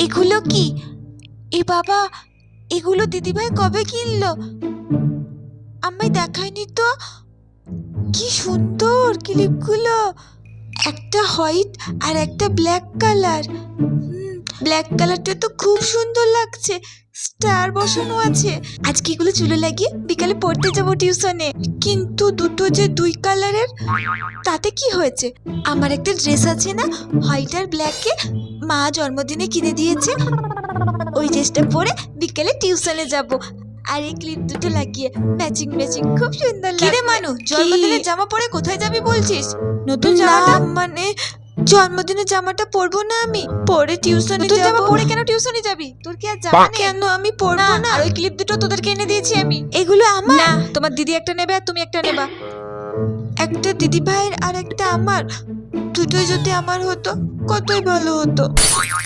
এগুলো কি? এ বাবা, এগুলো দিদিভাই কবে কিনলো? আমায় দেখায়নি তো। কি সুন্দর ক্লিপগুলো, একটা হোয়াইট আর একটা ব্ল্যাক কালার। ব্ল্যাক কালারটা তো খুব সুন্দর লাগছে, স্টার বসানো আছে। আজকে এগুলো চুলে লাগিয়ে বিকালে পড়তে যাবো টিউশনে। কিন্তু দুটো যে দুই কালারের, তাতে কি হয়েছে? আমার একটা ড্রেস আছে না, হোয়াইট আর ব্ল্যাকে, মা জন্মদিনে কিনে দিয়েছে। ওই ড্রেসটা পরে বিকেলে টিউশনে যাব। আর এই ক্লিপ দুটো লাগিয়ে ম্যাচিং ম্যাচিং খুব সুন্দর লাগবে। কিরে মানু, জন্মদিনের জামা পরে কোথায় যাবি বলছিস? নতুন জামাটা মানে জন্মদিনের জামাটা পরবো না আমি, পরে টিউশনে যাব। জামা পরে কেন টিউশনে যাবি? তোর কি আর জামা নেই? কেন আমি পরবো না? আর ওই ক্লিপ দুটো তোদেরকে এনে দিয়েছি আমি। এগুলো আমার না, তোমার দিদি একটা নেবে আর তুমি একটা নেবা। একটা দিদি ভাইয়ের আর একটা আমার, দুটোই যদি আমার হতো কতই ভালো হতো।